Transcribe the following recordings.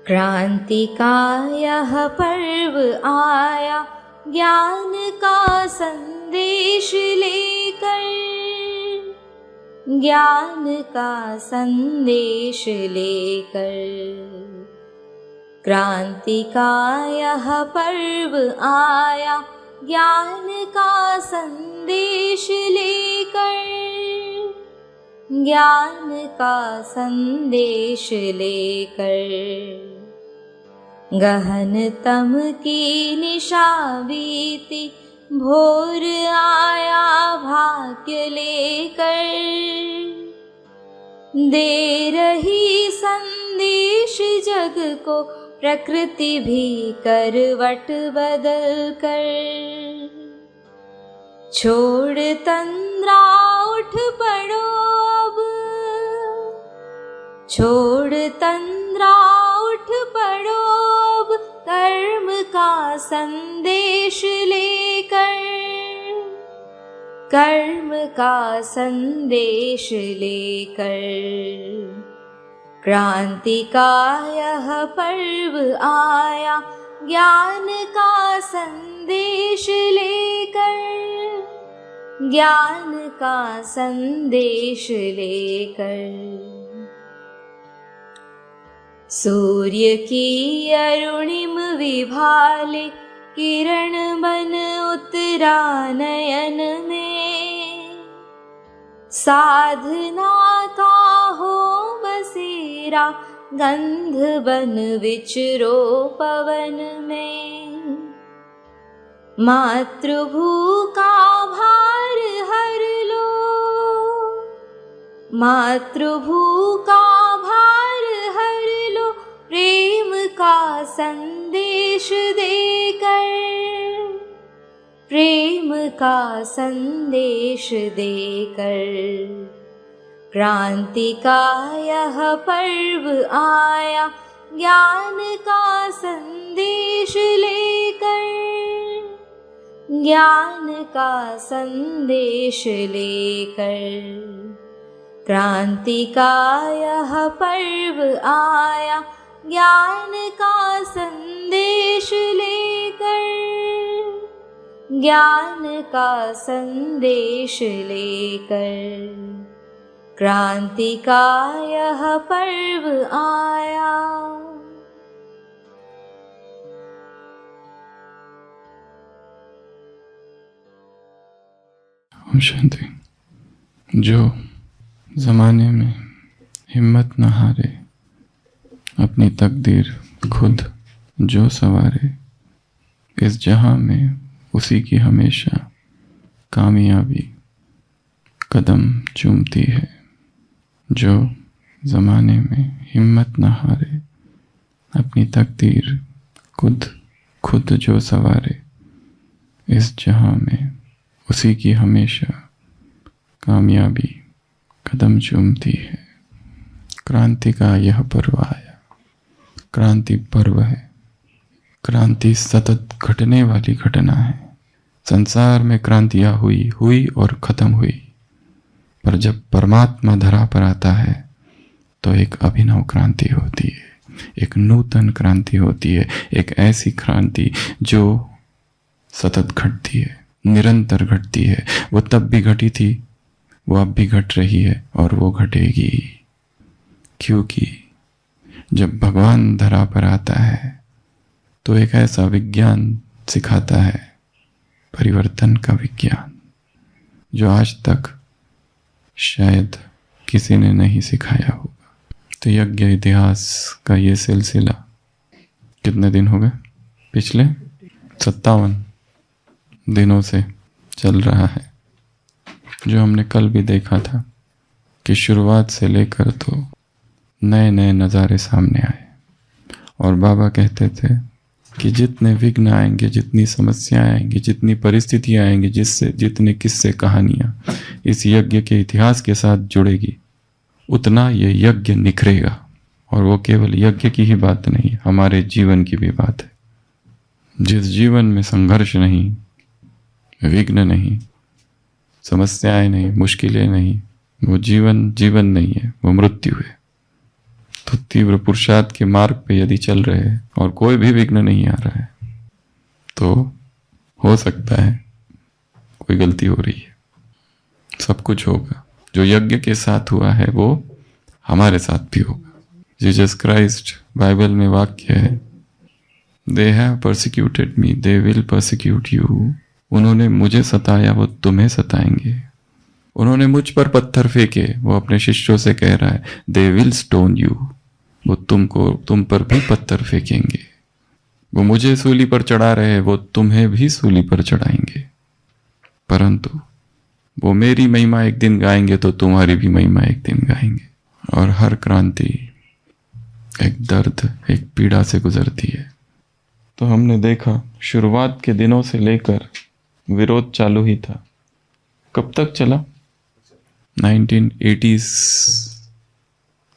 क्रांति का यह पर्व आया ज्ञान का संदेश लेकर, ज्ञान का संदेश लेकर। क्रांति का यह पर्व आया ज्ञान का संदेश लेकर, ज्ञान का संदेश लेकर। गहनतम की निशा बीती, भोर आया भाग्य लेकर, दे रही संदेश जग को प्रकृति भी करवट बदल कर। छोड़ तंद्रा उठ पड़ो अब, छोड़ तंद्रा उठ पड़ो अब, कर्म का संदेश लेकर, कर्म का संदेश लेकर। क्रांति का यह पर्व आया ज्ञान का संदेश लेकर, ज्ञान का संदेश लेकर। सूर्य की अरुणिम विभाले, किरण बन उतरा नयन में, साधना का हो बसेरा, गंध बन विचरो पवन में। मातृभू का भार हर लो, मातृभू का भार हर लो, प्रेम का संदेश देकर, प्रेम का संदेश देकर। क्रांति का यह पर्व आया ज्ञान का संदेश लेकर, ज्ञान का संदेश लेकर। क्रांति का यह पर्व आया ज्ञान का संदेश लेकर, ज्ञान का संदेश लेकर। क्रांति का यह पर्व आया। ओम शांति। जो ज़माने में हिम्मत न हारे, अपनी तकदीर खुद जो सवारे, इस जहां में उसी की हमेशा कामयाबी कदम चूमती है। जो ज़माने में हिम्मत न हारे, अपनी तकदीर खुद जो सवारे, इस जहां में उसी की हमेशा कामयाबी कदम चूमती है। क्रांति का यह पर्व आया। क्रांति पर्व है। क्रांति सतत घटने वाली घटना है। संसार में क्रांतियाँ हुई और ख़त्म हुई, पर जब परमात्मा धरा पर आता है तो एक अभिनव क्रांति होती है, एक नूतन क्रांति होती है, एक ऐसी क्रांति जो सतत घटती है, निरंतर घटती है। वो तब भी घटी थी, वो अब भी घट रही है और वो घटेगी, क्योंकि जब भगवान धरा पर आता है तो एक ऐसा विज्ञान सिखाता है, परिवर्तन का विज्ञान, जो आज तक शायद किसी ने नहीं सिखाया होगा। तो यज्ञ इतिहास का ये सिलसिला कितने दिन हो गए? पिछले 57 दिनों से चल रहा है। जो हमने कल भी देखा था कि शुरुआत से लेकर तो नए नए नज़ारे सामने आए, और बाबा कहते थे कि जितने विघ्न आएंगे, जितनी समस्याएं आएंगी, जितनी परिस्थितियां आएंगी, जितने किस्से कहानियां इस यज्ञ के इतिहास के साथ जुड़ेगी, उतना ये यज्ञ निखरेगा। और वो केवल यज्ञ की ही बात नहीं, हमारे जीवन की भी बात है। जिस जीवन में संघर्ष नहीं, विघ्न नहीं, समस्याएं नहीं, मुश्किलें नहीं, वो जीवन नहीं है, वो मृत्यु है। तो बहुत तीव्र पुरुषार्थ के मार्ग पे यदि चल रहे हैं और कोई भी विघ्न नहीं आ रहा है, तो हो सकता है कोई गलती हो रही है। सब कुछ होगा जो यज्ञ के साथ हुआ है वो हमारे साथ भी होगा। जीसस क्राइस्ट बाइबल में वाक्य है, they have persecuted me, they will persecute you. उन्होंने मुझे सताया, वो तुम्हें सताएंगे। उन्होंने मुझ पर पत्थर फेंके, वो अपने शिष्यों से कह रहा है, दे विल स्टोन यू, वो तुम पर भी पत्थर फेंकेंगे। वो मुझे सूली पर चढ़ा रहे हैं, वो तुम्हें भी सूली पर चढ़ाएंगे। परंतु वो मेरी महिमा एक दिन गाएंगे तो तुम्हारी भी महिमा एक दिन गाएंगे। और हर क्रांति एक दर्द, एक पीड़ा से गुजरती है। तो हमने देखा शुरुआत के दिनों से लेकर विरोध चालू ही था। कब तक चला? 1980s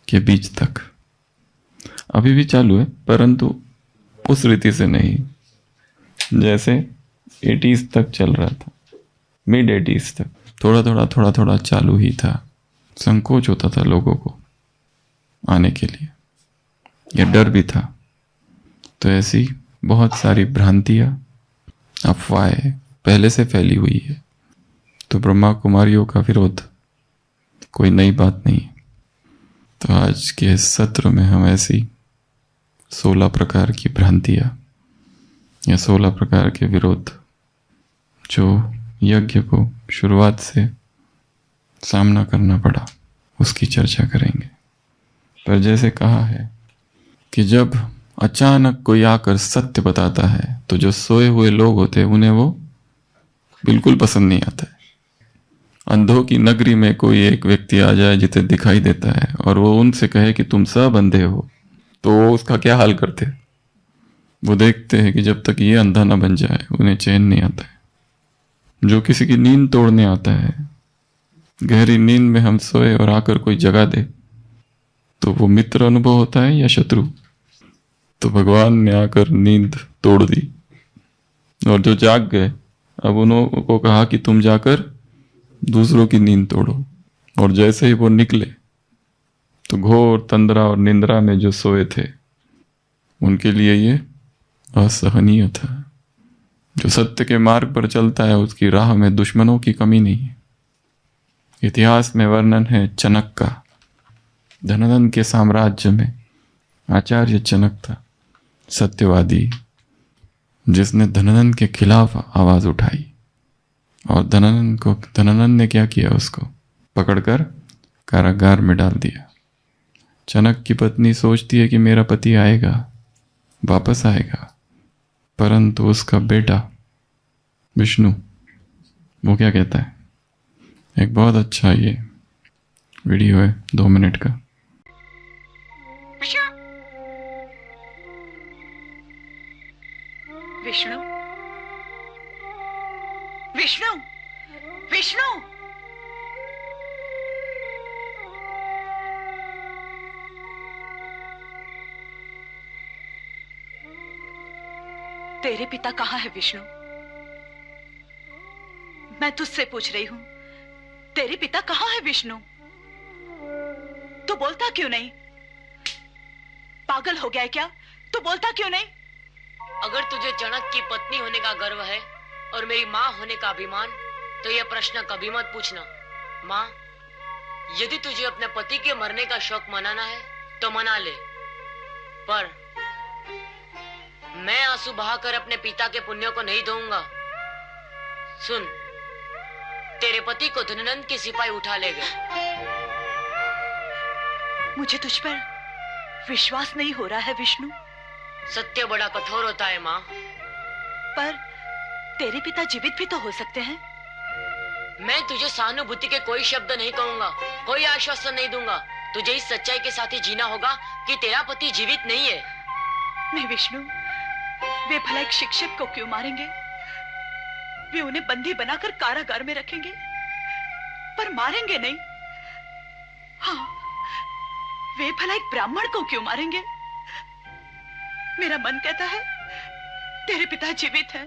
के बीच तक। अभी भी चालू है, परंतु उस रीति से नहीं जैसे 80s तक चल रहा था। मिड 80s तक थोड़ा थोड़ा चालू ही था। संकोच होता था लोगों को आने के लिए, या डर भी था। तो ऐसी बहुत सारी भ्रांतियां, अफवाहें पहले से फैली हुई है। तो ब्रह्मा कुमारियों का विरोध कोई नई बात नहीं है। तो आज के इस सत्र में हम ऐसी 16 प्रकार की भ्रांतियां या 16 प्रकार के विरोध जो यज्ञ को शुरुआत से सामना करना पड़ा, उसकी चर्चा करेंगे। पर जैसे कहा है कि जब अचानक कोई आकर सत्य बताता है तो जो सोए हुए लोग होते हैं उन्हें वो बिल्कुल पसंद नहीं आता है। अंधों की नगरी में कोई एक व्यक्ति आ जाए जिसे दिखाई देता है और वो उनसे कहे कि तुम सब अंधे हो, तो वो उसका क्या हाल करते हैं? वो देखते हैं कि जब तक ये अंधा ना बन जाए उन्हें चैन नहीं आता है। जो किसी की नींद तोड़ने आता है, गहरी नींद में हम सोए और आकर कोई जगा दे, तो वो मित्र अनुभव होता है या शत्रु? तो भगवान ने आकर नींद तोड़ दी और जो जाग गए, अब उनको कहा कि तुम जाकर दूसरों की नींद तोड़ो। और जैसे ही वो निकले तो घोर तंद्रा और निंद्रा में जो सोए थे उनके लिए ये असहनीय था। जो सत्य के मार्ग पर चलता है उसकी राह में दुश्मनों की कमी नहीं है। इतिहास में वर्णन है चनक का। धननंद के साम्राज्य में आचार्य चनक था, सत्यवादी, जिसने धननंद के खिलाफ आवाज उठाई। और धननंद ने क्या किया? उसको पकड़कर कारागार में डाल दिया। चनक की पत्नी सोचती है कि मेरा पति आएगा, वापस आएगा, परंतु उसका बेटा विष्णु वो क्या कहता है? एक बहुत अच्छा ये वीडियो है 2 मिनट का। विष्णु, विष्णु, विष्णु, तेरे पिता कहाँ है विष्णु? मैं तुझसे पूछ रही हूं, तेरे पिता कहाँ है विष्णु? तू बोलता क्यों नहीं? पागल हो गया है क्या? तू बोलता क्यों नहीं? अगर तुझे जनक की पत्नी होने का गर्व है और मेरी माँ होने का अभिमान, तो यह प्रश्न कभी मत पूछना। माँ, यदि तुझे अपने पति के मरने का शौक मनाना है तो मना ले, पर मैं आंसू बहाकर अपने पिता के पुण्यों को नहीं धोऊंगा। सुन, तेरे पति को धननंद के सिपाही उठा ले गए। मुझे तुझ पर विश्वास नहीं हो रहा है विष्णु। सत्य बड़ा कठोर होता है माँ। पर तेरे पिता जीवित भी तो हो सकते हैं। मैं तुझे सहानुभूति के कोई शब्द नहीं कहूंगा, कोई आश्वासन नहीं दूंगा। तुझे इस सच्चाई के साथ ही जीना होगा कि तेरा पति जीवित नहीं है। नहीं विष्णु, वे भला एक शिक्षक को क्यों मारेंगे? वे उन्हें बंदी बनाकर कारागार में रखेंगे, पर मारेंगे नहीं। हाँ, वे भला एक ब्राह्मण को क्यों मारेंगे? मेरा मन कहता है तेरे पिता जीवित हैं।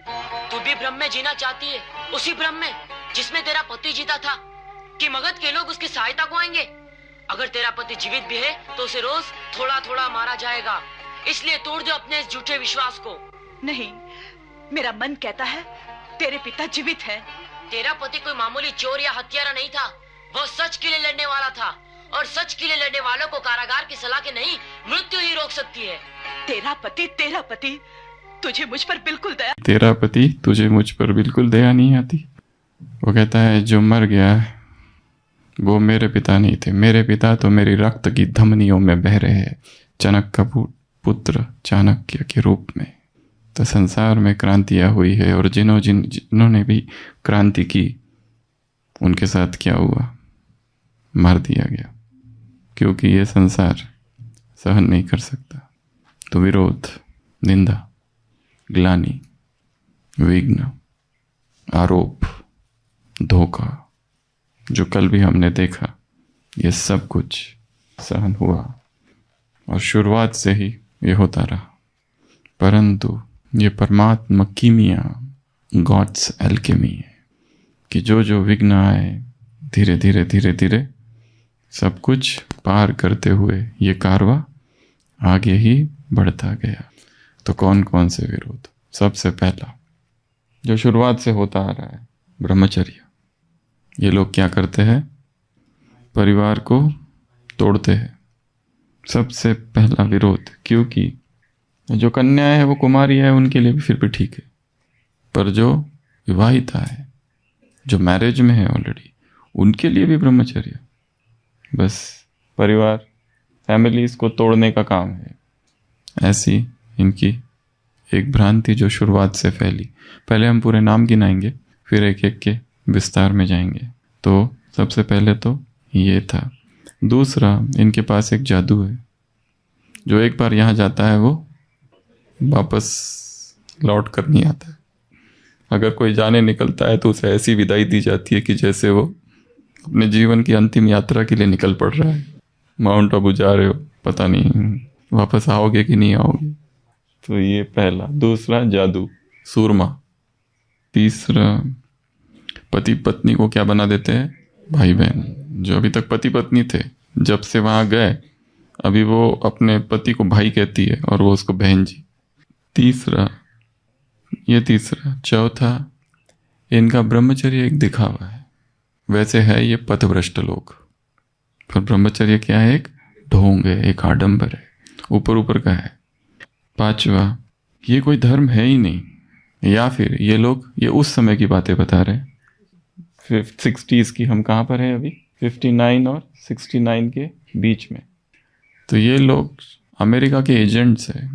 तू भी भ्रम में जीना चाहती है, उसी भ्रम में जिसमें तेरा पति जीता था कि मगध के लोग उसकी सहायता को आएंगे। अगर तेरा पति जीवित भी है तो उसे रोज थोड़ा थोड़ा मारा जाएगा, इसलिए तोड़ दो अपने इस झूठे विश्वास को। नहीं, मेरा मन कहता है तेरे पिता जीवित हैं। तेरा पति कोई मामूली चोर या हत्यारा नहीं था, वो सच के लिए लड़ने वाला था, और सच के लिए लड़ने वालों को कारागार की सलाह के नहीं, मृत्यु ही रोक सकती है। तेरा पति तुझे मुझ पर बिल्कुल दया। तेरा पति तुझे मुझ पर बिल्कुल दया नहीं आती। वो कहता है जो मर गया वो मेरे पिता नहीं थे, मेरे पिता तो मेरी रक्त की धमनियों में बह रहे हैं, जनक का पुत्र चाणक्य के रूप में। तो संसार में क्रांतियाँ हुई है, और जिन्होंने भी क्रांति की उनके साथ क्या हुआ, मार दिया गया, क्योंकि ये संसार सहन नहीं कर सकता। तो विरोध, निंदा, ग्लानि, विघ्न, आरोप, धोखा, जो कल भी हमने देखा, ये सब कुछ सहन हुआ, और शुरुआत से ही ये होता रहा। परंतु ये परमात्मा कीमिया, गॉड्स एल्केमी है कि जो जो विघ्न आए, धीरे धीरे धीरे धीरे सब कुछ पार करते हुए ये कारवा आगे ही बढ़ता गया। तो कौन कौन से विरोध? सबसे पहला जो शुरुआत से होता आ रहा है, ब्रह्मचर्य। ये लोग क्या करते हैं? परिवार को तोड़ते हैं। सबसे पहला विरोध, क्योंकि जो कन्या है वो कुमारी है, उनके लिए भी फिर भी ठीक है, पर जो विवाहिता है, जो मैरिज में है ऑलरेडी, उनके लिए भी ब्रह्मचर्य। बस परिवार, फैमिलीज को तोड़ने का काम है। ऐसी इनकी एक भ्रांति जो शुरुआत से फैली। पहले हम पूरे नाम गिनाएंगे, फिर एक एक के विस्तार में जाएंगे। तो सबसे पहले तो ये था। दूसरा, इनके पास एक जादू है, जो एक बार यहाँ जाता है वो वापस लौट कर नहीं आता है। अगर कोई जाने निकलता है तो उसे ऐसी विदाई दी जाती है कि जैसे वो अपने जीवन की अंतिम यात्रा के लिए निकल पड़ रहा है। माउंट आबू जा रहे हो, पता नहीं वापस आओगे कि नहीं आओगे। तो ये पहला। दूसरा, जादू, सूरमा। तीसरा, पति पत्नी को क्या बना देते हैं? भाई बहन। जो अभी तक पति पत्नी थे, जब से वहां गए, अभी वो अपने पति को भाई कहती है और वो उसको बहन जी। तीसरा। चौथा, इनका ब्रह्मचर्य एक दिखावा है। वैसे है ये पथभ्रष्ट लोग, पर ब्रह्मचर्य क्या है? एक ढोंग है, एक आडंबर है, ऊपर ऊपर का है। पांचवा, ये कोई धर्म है ही नहीं, या फिर ये लोग ये उस समय की बातें बता रहे हैं। 60s की, हम कहाँ पर हैं अभी? 59 और 69 के बीच में। तो ये लोग अमेरिका के एजेंट्स हैं।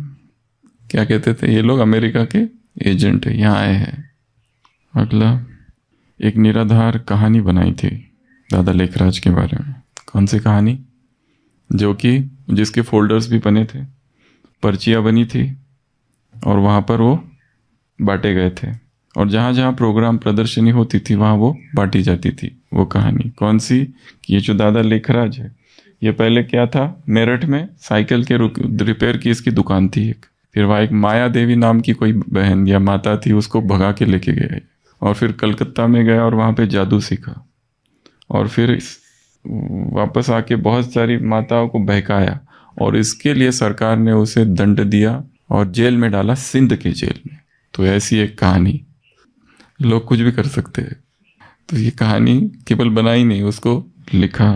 क्या कहते थे ये लोग? अमेरिका के एजेंट है, यहाँ आए हैं। अगला, एक निराधार कहानी बनाई थी दादा लेखराज के बारे में। कौन सी कहानी? जो कि जिसके फोल्डर्स भी बने थे, पर्चियाँ बनी थी, और वहाँ पर वो बांटे गए थे, और जहाँ जहाँ प्रोग्राम प्रदर्शनी होती थी वहाँ वो बांटी जाती थी। वो कहानी कौन सी? कि ये जो दादा लेखराज है, ये पहले क्या था, मेरठ में साइकिल के रिपेयर की इसकी दुकान थी एक। फिर वहाँ एक माया देवी नाम की कोई बहन या माता थी, उसको भगा के लेके गए, और फिर कलकत्ता में गया और वहाँ पे जादू सीखा, और फिर वापस आके बहुत सारी माताओं को बहकाया, और इसके लिए सरकार ने उसे दंड दिया और जेल में डाला, सिंध के जेल में। तो ऐसी एक कहानी। लोग कुछ भी कर सकते हैं। तो ये कहानी केवल बनाई नहीं, उसको लिखा,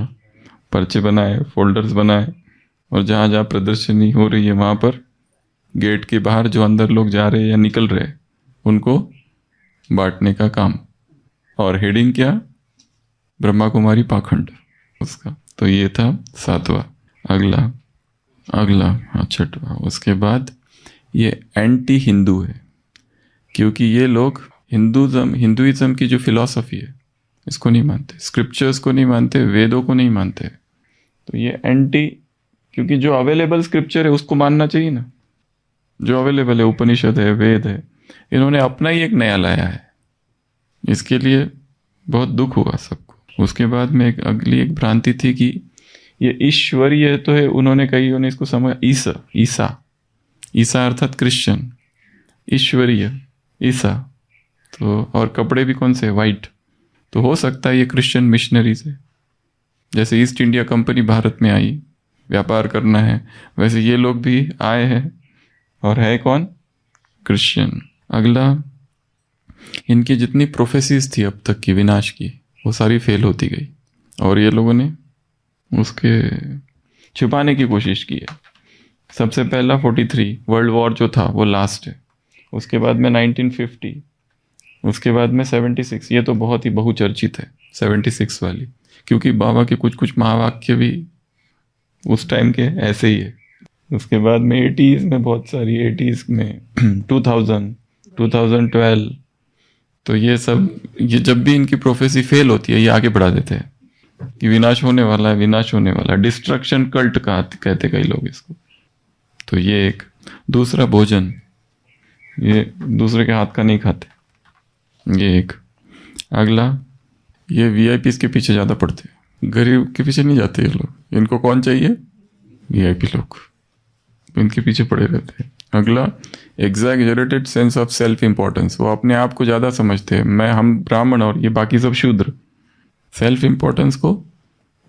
पर्चे बनाए, फोल्डर्स बनाए, और जहाँ जहाँ प्रदर्शनी हो रही है वहाँ पर गेट के बाहर जो अंदर लोग जा रहे हैं या निकल रहे हैं उनको बांटने का काम। और हेडिंग क्या? ब्रह्मा कुमारी पाखंड उसका। तो ये था सातवां। अगला छठवां। उसके बाद ये एंटी हिंदू है, क्योंकि ये लोग हिंदुइज्म की जो फिलॉसफी है इसको नहीं मानते, स्क्रिप्चर्स को नहीं मानते, वेदों को नहीं मानते। तो ये एंटी, क्योंकि जो अवेलेबल स्क्रिप्चर है उसको मानना चाहिए ना, जो अवेलेबल है, उपनिषद है, वेद है। इन्होंने अपना ही एक नया लाया है, इसके लिए बहुत दुख हुआ सबको। उसके बाद में अगली एक भ्रांति थी कि ये ईश्वरीय तो है, उन्होंने इसको समझ ईसा अर्थात क्रिश्चियन, ईश्वरीय ईसा। तो और कपड़े भी कौन से? वाइट। तो हो सकता है ये क्रिश्चियन मिशनरीज है, जैसे ईस्ट इंडिया कंपनी भारत में आई, व्यापार करना है, वैसे ये लोग भी आए हैं और है कौन? क्रिश्चियन। अगला, इनकी जितनी प्रोफेसीज थी अब तक की विनाश की, वो सारी फेल होती गई और ये लोगों ने उसके छुपाने की कोशिश की है। सबसे पहला 43 वर्ल्ड वॉर जो था वो लास्ट है, उसके बाद में 1950, उसके बाद में 76, ये तो बहुत ही बहुचर्चित है 76 वाली, क्योंकि बाबा के कुछ कुछ महावाक्य भी उस टाइम के ऐसे ही है। उसके बाद में 80s में बहुत सारी, 80s में 2000, 2012, तो ये सब, ये जब भी इनकी प्रोफेसी फेल होती है ये आगे बढ़ा देते हैं कि विनाश होने वाला है, विनाश होने वाला है। डिस्ट्रक्शन कल्ट कहते कई लोग इसको। तो ये एक। दूसरा, भोजन, ये दूसरे के हाथ का नहीं खाते, ये एक। अगला, ये वीआईपीज के पीछे ज़्यादा पड़ते हैं, गरीब के पीछे नहीं जाते ये लोग। इनको कौन चाहिए? वीआईपी लोग, इनके पीछे पड़े रहते हैं। अगला, exaggerated sense of self importance, वो अपने आप को ज़्यादा समझते हैं, हम ब्राह्मण और ये बाकी सब शूद्र। सेल्फ इम्पोर्टेंस को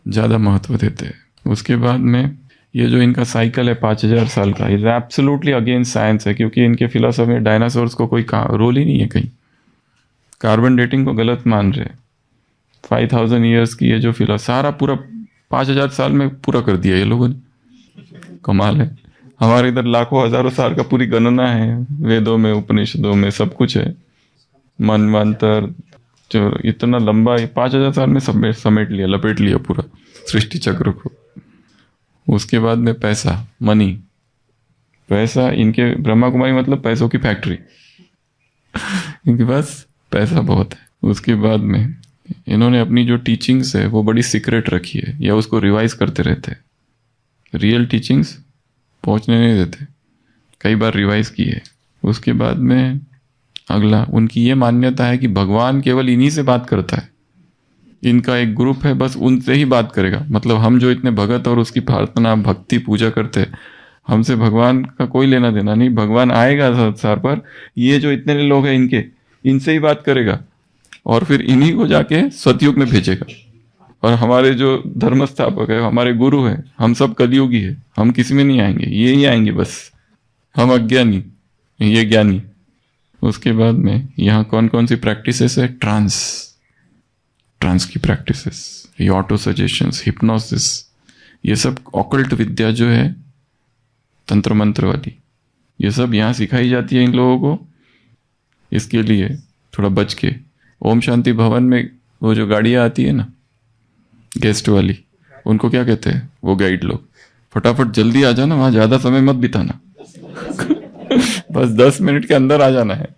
ज़्यादा महत्व देते हैं। उसके बाद में ये जो इनका साइकिल है 5000 साल का, इज एब्सोल्युटली अगेंस्ट साइंस है, क्योंकि इनके फिलोसफी में डायनासोर्स को कोई रोल ही नहीं है कहीं। कार्बन डेटिंग को गलत मान रहे। 5000 ईयर्स की ये जो सारा पूरा 5000 साल में पूरा कर दिया ये लोगों ने। कमाल है। हमारे इधर लाखों हजारों साल का पूरी गणना है, वेदों में, उपनिषदों में सब कुछ है। मनवंतर जो इतना लंबा, 5000 साल में समेट लिया, लपेट लिया पूरा सृष्टि चक्र को। उसके बाद में पैसा, मनी, पैसा, इनके ब्रह्मा कुमारी मतलब पैसों की फैक्ट्री इनके पास पैसा बहुत है। उसके बाद में इन्होंने अपनी जो टीचिंग्स है वो बड़ी सीक्रेट रखी है, या उसको रिवाइज करते रहते हैं। रियल टीचिंग्स पहुंचने नहीं देते, कई बार रिवाइज की है। उसके बाद में अगला, उनकी ये मान्यता है कि भगवान केवल इन्हीं से बात करता है। इनका एक ग्रुप है, बस उनसे ही बात करेगा। मतलब हम जो इतने भगत और उसकी प्रार्थना, भक्ति, पूजा करते हैं, हमसे भगवान का कोई लेना देना नहीं। भगवान आएगा संसार पर, ये जो इतने लोग हैं इनसे ही बात करेगा और फिर इन्हीं को जाके सतयुग में भेजेगा। और हमारे जो धर्म स्थापक है, हमारे गुरु है, हम सब कलयुगी है, हम किसी में नहीं आएंगे, ये ही आएंगे बस। हम अज्ञानी, ये ज्ञानी। उसके बाद में यहाँ कौन कौन सी प्रैक्टिसेस है? ट्रांस की प्रैक्टिसेस, ये ऑटो सजेशंस, हिप्नोसिस, ये सब ऑकल्ट विद्या जो है तंत्र मंत्र वाली, ये सब यहाँ सिखाई जाती है इन लोगों को। इसके लिए थोड़ा बच के, ओम शांति भवन में वो जो गाड़ियाँ आती है ना गेस्ट वाली, उनको क्या कहते हैं वो गाइड लोग? फटाफट जल्दी आ जाना, वहाँ ज़्यादा समय मत बिताना बस 10 मिनट के अंदर आ जाना है,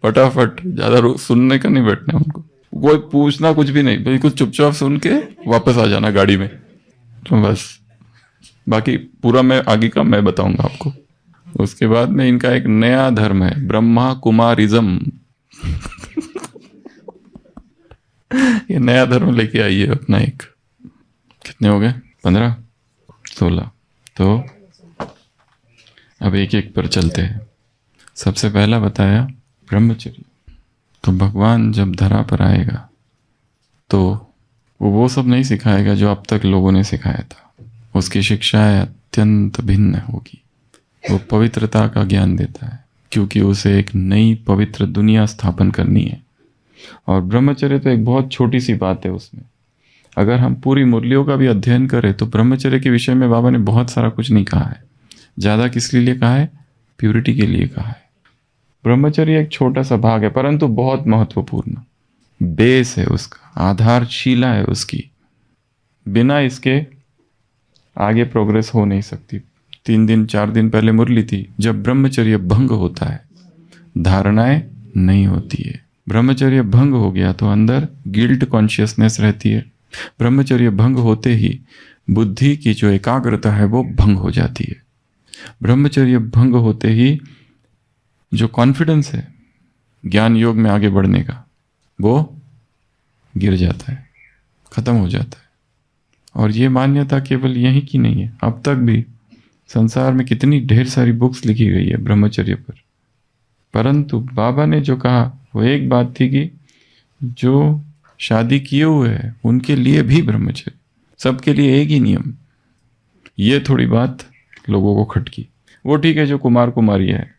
फटाफट, ज़्यादा सुनने का नहीं बैठना है उनको, कोई पूछना कुछ भी नहीं, बिल्कुल चुपचाप सुन के वापस आ जाना गाड़ी में। तो बस बाकी पूरा मैं आगे का मैं बताऊंगा आपको। उसके बाद में इनका एक नया धर्म है, ब्रह्मा कुमारिज्म ये नया धर्म लेके आई है अपना एक। कितने हो गए? 15, 16। तो अब एक एक पर चलते हैं। सबसे पहला बताया ब्रह्मचर्य। तो भगवान जब धरा पर आएगा तो वो सब नहीं सिखाएगा जो अब तक लोगों ने सिखाया था। उसकी शिक्षाएं अत्यंत भिन्न होगी। वो पवित्रता का ज्ञान देता है, क्योंकि उसे एक नई पवित्र दुनिया स्थापन करनी है। और ब्रह्मचर्य तो एक बहुत छोटी सी बात है उसमें। अगर हम पूरी मुरलियों का भी अध्ययन करें तो ब्रह्मचर्य के विषय में बाबा ने बहुत सारा कुछ नहीं कहा है। ज़्यादा किस लिए कहा है? प्यूरिटी के लिए कहा है। ब्रह्मचर्य एक छोटा सा भाग है, परंतु बहुत महत्वपूर्ण बेस है उसका, आधारशिला है उसकी। बिना इसके आगे प्रोग्रेस हो नहीं सकती। 3 दिन 4 दिन पहले मुरली थी, जब ब्रह्मचर्य भंग होता है धारणाएं नहीं होती है। ब्रह्मचर्य भंग हो गया तो अंदर गिल्ट कॉन्शियसनेस रहती है। ब्रह्मचर्य भंग होते ही बुद्धि की जो एकाग्रता है वो भंग हो जाती है। ब्रह्मचर्य भंग होते ही जो कॉन्फिडेंस है ज्ञान योग में आगे बढ़ने का, वो गिर जाता है, खत्म हो जाता है। और ये मान्यता केवल यहीं की नहीं है, अब तक भी संसार में कितनी ढेर सारी बुक्स लिखी गई है ब्रह्मचर्य पर। परंतु बाबा ने जो कहा वो एक बात थी कि जो शादी किए हुए हैं उनके लिए भी ब्रह्मचर्य, सबके लिए एक ही नियम। ये थोड़ी बात लोगों को खटकी। वो ठीक है जो कुमार कुमारी है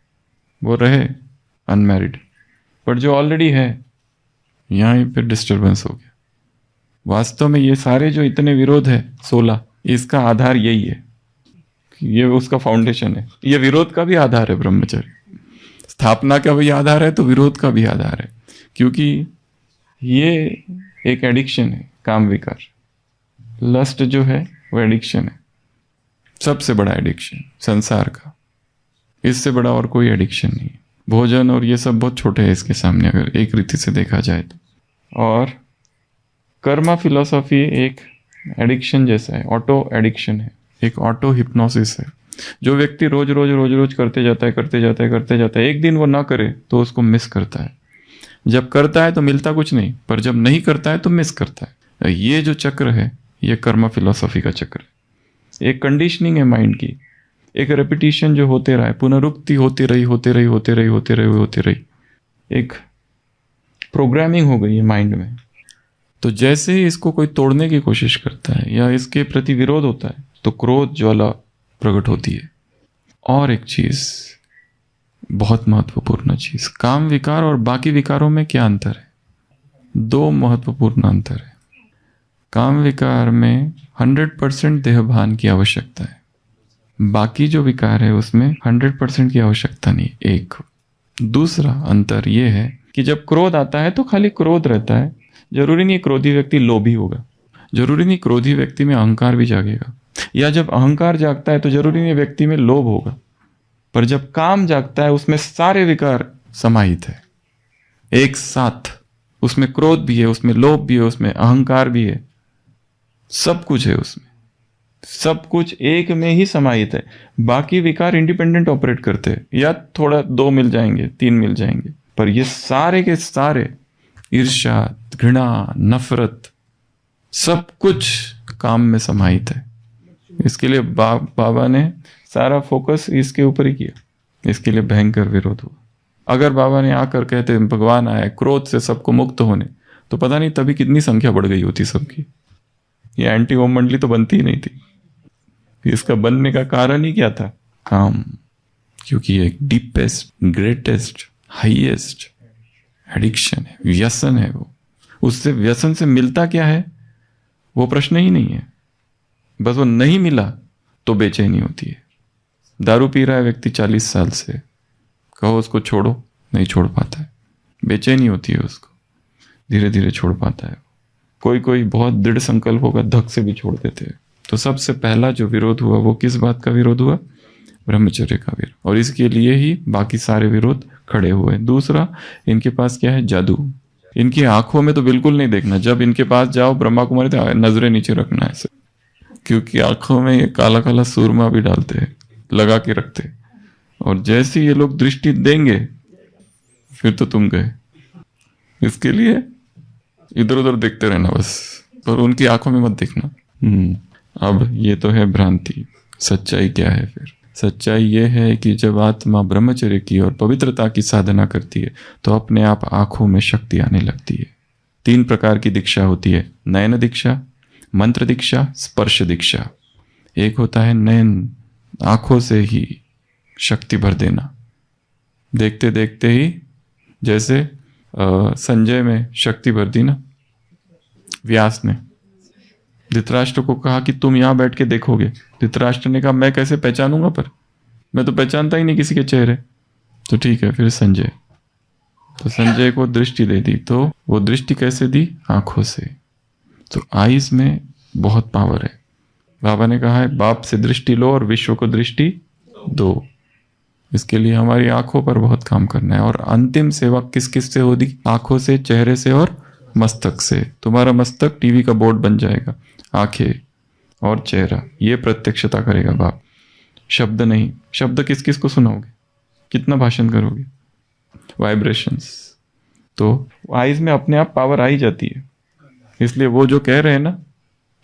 वो रहे अनमैरिड, पर जो ऑलरेडी है यहाँ ही फिर डिस्टर्बेंस हो गया। वास्तव में ये सारे जो इतने विरोध है 16, इसका आधार यही है, ये उसका फाउंडेशन है। ये विरोध का भी आधार है, ब्रह्मचर्य स्थापना का भी आधार है तो विरोध का भी आधार है, क्योंकि ये एक एडिक्शन है, काम विकार। लस्ट जो है वो एडिक्शन है, सबसे बड़ा एडिक्शन संसार का। इससे बड़ा और कोई एडिक्शन नहीं है। भोजन और ये सब बहुत छोटे हैं इसके सामने, अगर एक रीति से देखा जाए तो। और कर्मा फिलॉसफी एक एडिक्शन जैसा है, ऑटो एडिक्शन है, एक ऑटो हिप्नोसिस है। जो व्यक्ति रोज रोज करते जाता है, एक दिन वो ना करे तो उसको मिस करता है। जब करता है तो मिलता कुछ नहीं, पर जब नहीं करता है तो मिस करता है। ये जो चक्र है ये कर्मा फिलॉसफी का चक्र है। एक कंडीशनिंग है माइंड की, एक रेपिटेशन जो होते रहा है, पुनरुक्ति होती रही, एक प्रोग्रामिंग हो गई है माइंड में। तो जैसे ही इसको कोई तोड़ने की कोशिश करता है या इसके प्रति विरोध होता है तो क्रोध ज्वाला प्रकट होती है। और एक चीज, बहुत महत्वपूर्ण चीज, काम विकार और बाकी विकारों में क्या अंतर है? 2 महत्वपूर्ण अंतर है। काम विकार में 100% देहभान की आवश्यकता है, बाकी जो विकार है उसमें 100% की आवश्यकता नहीं। एक दूसरा अंतर यह है कि जब क्रोध आता है तो खाली क्रोध रहता है, जरूरी नहीं क्रोधी व्यक्ति लोभी होगा, जरूरी नहीं क्रोधी व्यक्ति में अहंकार भी जागेगा, या जब अहंकार जागता है तो जरूरी नहीं व्यक्ति में लोभ होगा। पर जब काम जागता है उसमें सारे विकार समाहित है एक साथ। उसमें क्रोध भी है, उसमें लोभ भी है, उसमें अहंकार भी है, सब कुछ है उसमें, सब कुछ एक में ही समाहित है। बाकी विकार इंडिपेंडेंट ऑपरेट करते हैं, या थोड़ा 2 मिल जाएंगे, 3 मिल जाएंगे, पर ये सारे के सारे ईर्ष्या, घृणा, नफरत, सब कुछ काम में समाहित है। इसके लिए बाबा ने सारा फोकस इसके ऊपर ही किया। इसके लिए भयंकर विरोध हुआ। अगर बाबा ने आकर कहते भगवान आए क्रोध से सबको मुक्त होने, तो पता नहीं तभी कितनी संख्या बढ़ गई होती सबकी। ये एंटी ओम मंडली तो बनती ही नहीं थी। इसका बनने का कारण ही क्या था? काम। क्योंकि ये डीपेस्ट, ग्रेटेस्ट, हाईएस्ट एडिक्शन है, व्यसन है। वो उससे, व्यसन से मिलता क्या है वो प्रश्न ही नहीं है, बस वो नहीं मिला तो बेचैनी होती है। दारू पी रहा है व्यक्ति 40 साल से, कहो उसको छोड़ो, नहीं छोड़ पाता है, बेचैनी होती है उसको, धीरे धीरे छोड़ पाता है। कोई बहुत दृढ़ संकल्प होगा, धक से भी छोड़ देते हैं। तो सबसे पहला जो विरोध हुआ वो किस बात का विरोध हुआ? ब्रह्मचर्य का विरोध। और इसके लिए ही बाकी सारे विरोध खड़े हुए। दूसरा, इनके पास क्या है? जादू। इनकी आंखों में तो बिल्कुल नहीं देखना। जब इनके पास जाओ ब्रह्मा कुमारी, तो नजरें नीचे रखना है ऐसे, क्योंकि आंखों में ये काला काला सूरमा भी डालते हैं, लगा के रखते हैं। और जैसे ये लोग दृष्टि देंगे फिर तो तुम गए। इसके लिए इधर उधर देखते रहना बस, पर उनकी आंखों में मत देखना। अब ये तो है भ्रांति। सच्चाई क्या है फिर? सच्चाई ये है कि जब आत्मा ब्रह्मचर्य की और पवित्रता की साधना करती है तो अपने आप आंखों में शक्ति आने लगती है। 3 प्रकार की दीक्षा होती है, नयन दीक्षा, मंत्र दीक्षा, स्पर्श दीक्षा। एक होता है नयन, आंखों से ही शक्ति भर देना, देखते देखते ही, जैसे संजय में शक्ति भर दी ना व्यास ने। धृतराष्ट्र को कहा कि तुम यहां बैठ के देखोगे। धृतराष्ट्र ने कहा मैं कैसे पहचानूंगा, पर मैं तो पहचानता ही नहीं किसी के चेहरे। तो ठीक है, फिर संजय, तो संजय को दृष्टि दे दी। तो वो दृष्टि कैसे दी? आंखों से। तो आईज में बहुत पावर है। बाबा ने कहा है बाप से दृष्टि लो और विश्व को दृष्टि दो। इसके लिए हमारी आंखों पर बहुत काम करना है। और अंतिम सेवा किस किस से होगी? आंखों से, चेहरे से और मस्तक से। तुम्हारा मस्तक टीवी का बोर्ड बन जाएगा, आंखें और चेहरा ये प्रत्यक्षता करेगा बाप, शब्द नहीं। शब्द किस किस को सुनाओगे? कितना भाषण करोगे? वाइब्रेशंस। तो आईज में अपने आप पावर आ ही जाती है। इसलिए वो जो कह रहे हैं ना,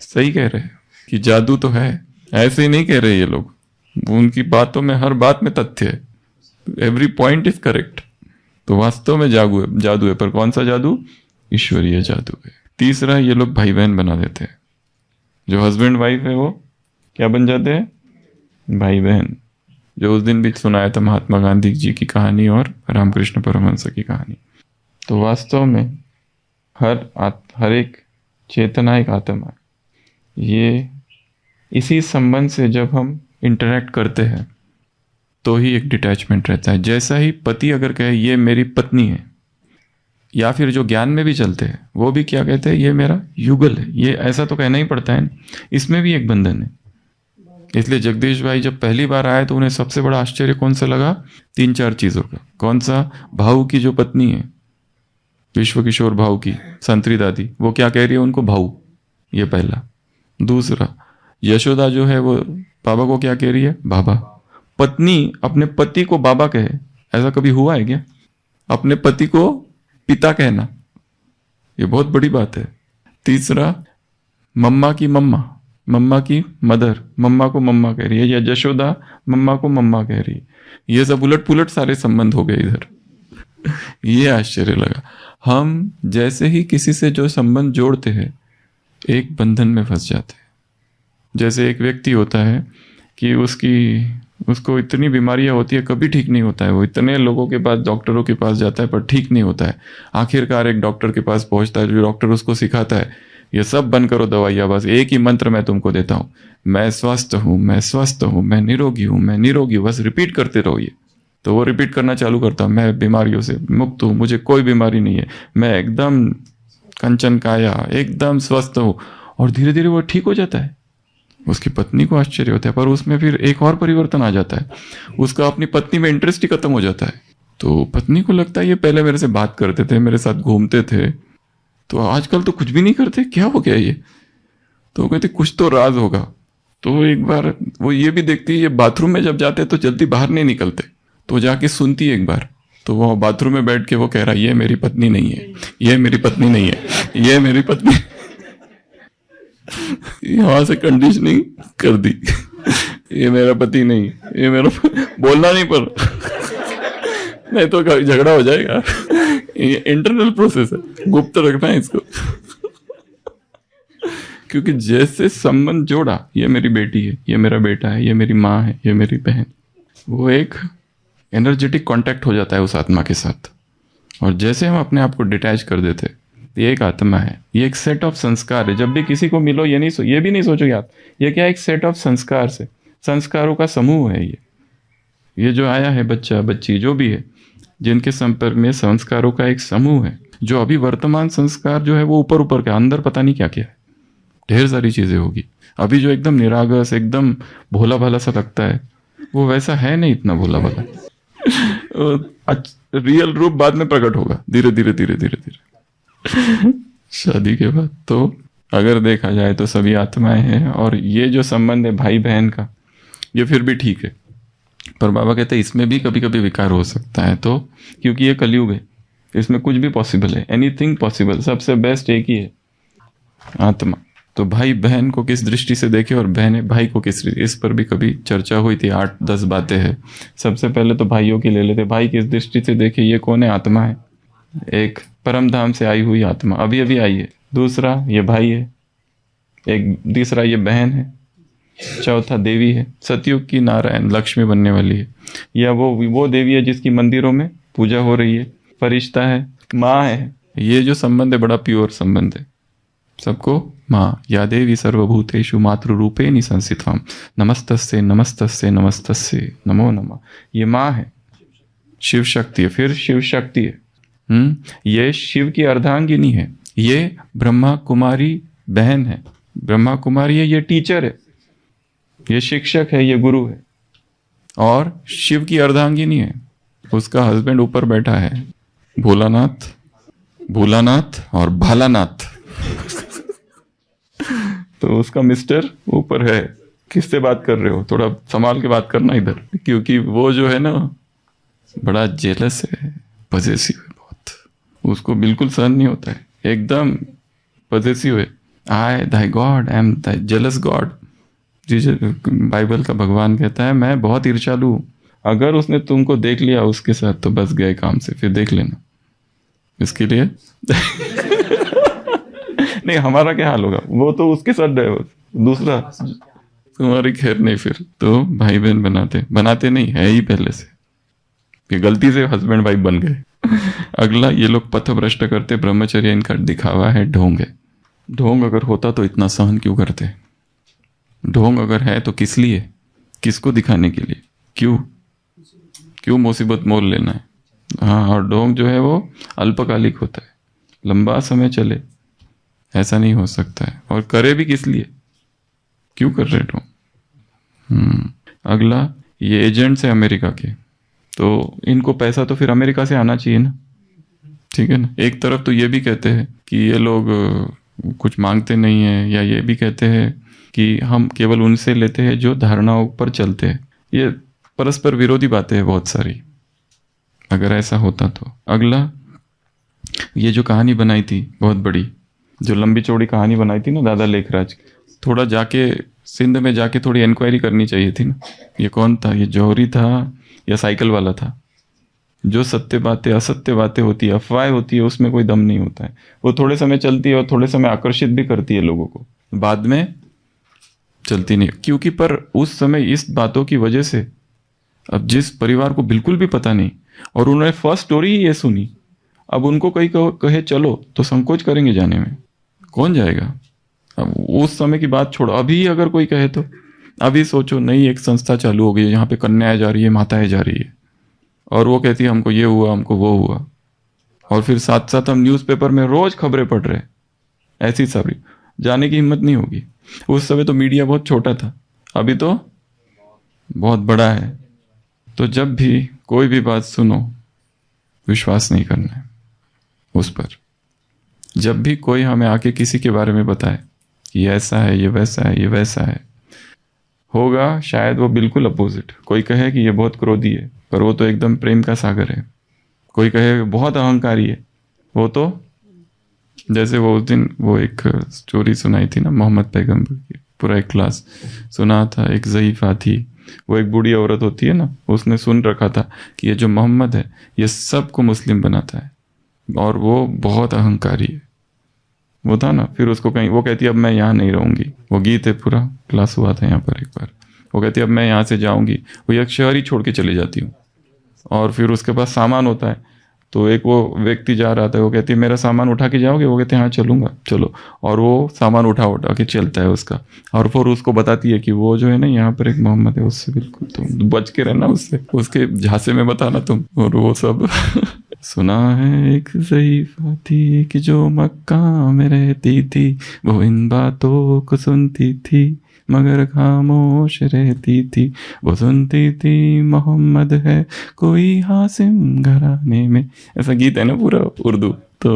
सही कह रहे हैं कि जादू तो है। ऐसे ही नहीं कह रहे ये लोग, उनकी बातों में हर बात में तथ्य है। Every point is correct. तो वास्तव में जादू है, पर कौन सा जादू? ईश्वरीय जादू है। तीसरा, ये लोग भाई बहन बना देते हैं। जो हस्बैंड वाइफ है वो क्या बन जाते हैं? भाई बहन। जो उस दिन भी सुनाया था महात्मा गांधी जी की कहानी और रामकृष्ण परमहंस की कहानी। तो वास्तव में हर एक चेतना एक आत्मा है। ये इसी संबंध से जब हम इंटरेक्ट करते हैं तो ही एक डिटैचमेंट रहता है। जैसा ही पति अगर कहे ये मेरी पत्नी है, या फिर जो ज्ञान में भी चलते हैं वो भी क्या कहते हैं, ये मेरा युगल है, ये ऐसा तो कहना ही पड़ता है। इसमें भी एक बंधन है। इसलिए जगदीश भाई जब पहली बार आए तो उन्हें सबसे बड़ा आश्चर्य कौन सा लगा? 3-4 चीज़ों का। कौन सा? भाऊ की जो पत्नी है, विश्व किशोर भाऊ की संतरी दादी, वो क्या कह रही है उनको? भाऊ, ये पहला। दूसरा, यशोदा जो है वो बाबा को क्या कह रही है? बाबा। पत्नी अपने पति को बाबा कहे, ऐसा कभी हुआ है क्या? अपने पति को पिता कहना, ये बहुत बड़ी बात है। तीसरा, मम्मा की मम्मा, मम्मा की मदर, मम्मा को मम्मा कह रही है, या यशोदा मम्मा को मम्मा कह रही है। ये सब उलट पुलट सारे संबंध हो गए इधर। ये आश्चर्य लगा। हम जैसे ही किसी से जो संबंध जोड़ते हैं एक बंधन में फंस जाते हैं। जैसे एक व्यक्ति होता है कि उसको इतनी बीमारियां होती है, कभी ठीक नहीं होता है। वो इतने लोगों के पास, डॉक्टरों के पास जाता है पर ठीक नहीं होता है। आखिरकार एक डॉक्टर के पास पहुंचता है, जो डॉक्टर उसको सिखाता है ये सब बंद करो दवाइयाँ, बस एक ही मंत्र मैं तुमको देता हूँ, मैं स्वस्थ हूँ, मैं स्वस्थ हूँ, मैं निरोगी हूँ, मैं निरोगी हूँ, बस रिपीट करते रहो ये। तो वो रिपीट करना चालू करता हूँ, मैं बीमारियों से मुक्त हूँ, मुझे कोई बीमारी नहीं है, मैं एकदम कंचन काया, एकदम स्वस्थ हूँ। और धीरे धीरे वो ठीक हो जाता है। उसकी पत्नी को आश्चर्य होता है, पर उसमें फिर एक और परिवर्तन आ जाता है। उसका अपनी पत्नी में इंटरेस्ट ही खत्म हो जाता है। तो पत्नी को लगता है ये पहले मेरे से बात करते थे, मेरे साथ घूमते थे, तो आजकल तो कुछ भी नहीं करते, क्या हो गया ये? तो वो कहते कुछ तो राज होगा। तो एक बार वो ये भी देखती है, ये बाथरूम में जब जाते तो जल्दी बाहर नहीं निकलते, तो जाके सुनती है एक बार। तो वो बाथरूम में बैठ के वो कह रहा है ये मेरी पत्नी नहीं है, ये मेरी पत्नी नहीं है, ये मेरी पत्नी। यहां से कंडीशनिंग कर दी, ये मेरा पति नहीं, ये मेरा बोलना नहीं, पर नहीं तो झगड़ा हो जाएगा। ये इंटरनल प्रोसेस है, गुप्त रखना है इसको। क्योंकि जैसे संबंध जोड़ा, ये मेरी बेटी है, ये मेरा बेटा है, ये मेरी माँ है, ये मेरी बहन, वो एक एनर्जेटिक कांटेक्ट हो जाता है उस आत्मा के साथ। और जैसे हम अपने आप को डिटैच कर देते, ये एक आत्मा है, ये एक सेट ऑफ संस्कार है। जब भी किसी को मिलो ये भी नहीं सोचोगे आप, ये क्या, एक सेट ऑफ संस्कार से, संस्कारों का समूह है ये जो आया है बच्चा बच्ची जो भी है, जिनके संपर्क में संस्कारों का एक समूह है। जो अभी वर्तमान संस्कार जो है वो ऊपर ऊपर का, अंदर पता नहीं क्या क्या है, ढेर सारी चीजें होगी। अभी जो एकदम निरागस, एकदम भोला भाला सा लगता है, वो वैसा है नहीं, इतना भोला भाला। रियल रूप बाद में प्रकट होगा, धीरे धीरे धीरे धीरे धीरे शादी के बाद। तो अगर देखा जाए तो सभी आत्माएं हैं, और ये जो संबंध है भाई बहन का, ये फिर भी ठीक है। पर बाबा कहते हैं इसमें भी कभी कभी विकार हो सकता है, तो क्योंकि ये कलयुग है, इसमें कुछ भी पॉसिबल है, एनीथिंग पॉसिबल। सबसे बेस्ट एक ही है, आत्मा। तो भाई बहन को किस दृष्टि से देखे और बहन भाई को किस, इस पर भी कभी चर्चा हुई थी। 8-10 बातें हैं। सबसे पहले तो भाइयों की ले लेते, भाई किस दृष्टि से देखे, ये कौन है? आत्मा है, एक परम धाम से आई हुई आत्मा, अभी अभी आई है। दूसरा ये भाई है, एक तीसरा ये बहन है, चौथा देवी है, सतयुग की नारायण लक्ष्मी बनने वाली है, या वो देवी है जिसकी मंदिरों में पूजा हो रही है, फरिश्ता है, माँ है। ये जो संबंध है बड़ा प्योर संबंध है। सबको माँ, या देवी सर्वभूतेषु मातृरूपेण संस्थितम्, नमस्तस्यै नमस्तस्यै नमस्तस्यै नमो नमः। ये माँ है, शिव शक्ति है। फिर शिव शक्ति है, ये शिव की अर्धांगिनी है। ये ब्रह्मा कुमारी बहन है, ब्रह्मा कुमारी है, ये टीचर है, ये शिक्षक है, ये गुरु है। और शिव की अर्धांगिनी है, उसका हस्बैंड ऊपर बैठा है, भोलानाथ, भोलानाथ और भालानाथ। तो उसका मिस्टर ऊपर है। किससे बात कर रहे हो? थोड़ा संभाल के बात करना इधर, क्योंकि वो जो है ना बड़ा जेलस है, पॉसेसिव है बहुत, उसको बिल्कुल सहन नहीं होता है, एकदम पॉसेसिव है। I thy God, I am thy jealous God. Bible का भगवान कहता है मैं बहुत ईर्ष्यालु हूं, अगर उसने तुमको देख लिया उसके साथ तो बस गए काम से, फिर देख लेना। इसके लिए नहीं, हमारा क्या हाल होगा, वो तो उसके साथ दूसरा तुम्हारी खैर नहीं, फिर तो भाई बहन बनाते नहीं है ही पहले से, कि गलती से हस्बैंड वाइफ बन गए। अगला, ये लोग पथभ्रष्ट करते, ब्रह्मचर्य इनका दिखावा है, ढोंग है। ढोंग अगर होता तो इतना सहन क्यों करते? ढोंग अगर है तो किस लिए, किसको दिखाने के लिए, क्यों मुसीबत मोल लेना है? हाँ, और ढोंग जो है वो अल्पकालिक होता है, लंबा समय चले ऐसा नहीं हो सकता है। और करे भी किस लिए, क्यों कर रहे ढोंग? अगला, ये एजेंट्स है अमेरिका के, तो इनको पैसा तो फिर अमेरिका से आना चाहिए ना, ठीक है ना। एक तरफ तो ये भी कहते हैं कि ये लोग कुछ मांगते नहीं है, या ये भी कहते हैं कि हम केवल उनसे लेते हैं जो धारणाओं पर चलते हैं। ये परस्पर विरोधी बातें हैं बहुत सारी, अगर ऐसा होता तो। अगला, ये जो कहानी बनाई थी बहुत बड़ी, जो लंबी चौड़ी कहानी बनाई थी ना दादा लेखराज, थोड़ा जाके सिंध में जाके थोड़ी इंक्वायरी करनी चाहिए थी ना। ये कौन था, ये जौहरी था या साइकिल वाला था? जो सत्य बातें असत्य बातें होती है, अफवाह होती है, उसमें कोई दम नहीं होता है। वो थोड़े समय चलती है और थोड़े समय आकर्षित भी करती है लोगों को, बाद में चलती नहीं, क्योंकि पर उस समय इस बातों की वजह से, अब जिस परिवार को बिल्कुल भी पता नहीं और उन्होंने फर्स्ट स्टोरी ही ये सुनी, अब उनको कहीं कहे चलो तो संकोच करेंगे जाने में, कौन जाएगा? अब उस समय की बात छोड़ो, अभी अगर कोई कहे तो अभी सोचो, नई एक संस्था चालू हो गई है जहाँ पे कन्याएं जा रही है, माताएं जा रही है, और वो कहती है हमको ये हुआ, हमको वो हुआ, और फिर साथ साथ हम न्यूज़पेपर में रोज खबरें पढ़ रहे हैं ऐसी सारी। जाने की हिम्मत नहीं होगी। उस समय तो मीडिया बहुत छोटा था, अभी तो बहुत बड़ा है। तो जब भी कोई भी बात सुनो, विश्वास नहीं करना है उस पर। जब भी कोई हमें आके किसी के बारे में बताए कि ये ऐसा है, ये वैसा है, ये वैसा है, होगा शायद वो बिल्कुल अपोजिट। कोई कहे कि ये बहुत क्रोधी है, पर वो तो एकदम प्रेम का सागर है। कोई कहे बहुत अहंकारी है, वो तो जैसे वो उस दिन वो एक स्टोरी सुनाई थी ना मोहम्मद पैगंबर की, पूरा एक क्लास सुना था। एक ज़ईफ़ा थी, वो एक बूढ़ी औरत होती है ना, उसने सुन रखा था कि ये जो मोहम्मद है ये सबको मुस्लिम बनाता है और वो बहुत अहंकारी है। वो था ना, फिर उसको कहीं वो कहती है अब मैं यहाँ नहीं रहूँगी। वो गीत है, पूरा क्लास हुआ था यहाँ पर एक बार। वो कहती है अब मैं यहाँ से जाऊँगी, वो एक शहर ही छोड़ के चली जाती हूँ। और फिर उसके पास सामान होता है, तो एक वो व्यक्ति जा रहा था, वो कहती है मेरा सामान उठा के जाओगे? वो कहते हैं हाँ चलूँगा, चलो। और वो सामान उठा के चलता है उसका, और फिर उसको बताती है कि वो जो है ना यहाँ पर एक मोहम्मद है, उससे बिल्कुल तुम बच के रहना, उससे उसके झांसे में बताना तुम। और वो सब सुना है एक ज़ईफ़ा थी कि जो मक्का में रहती थी, वो इन बातों को सुनती थी मगर खामोश रहती थी। वो सुनती थी मोहम्मद है कोई हासिम घराने में। ऐसा गीत है ना पूरा उर्दू। तो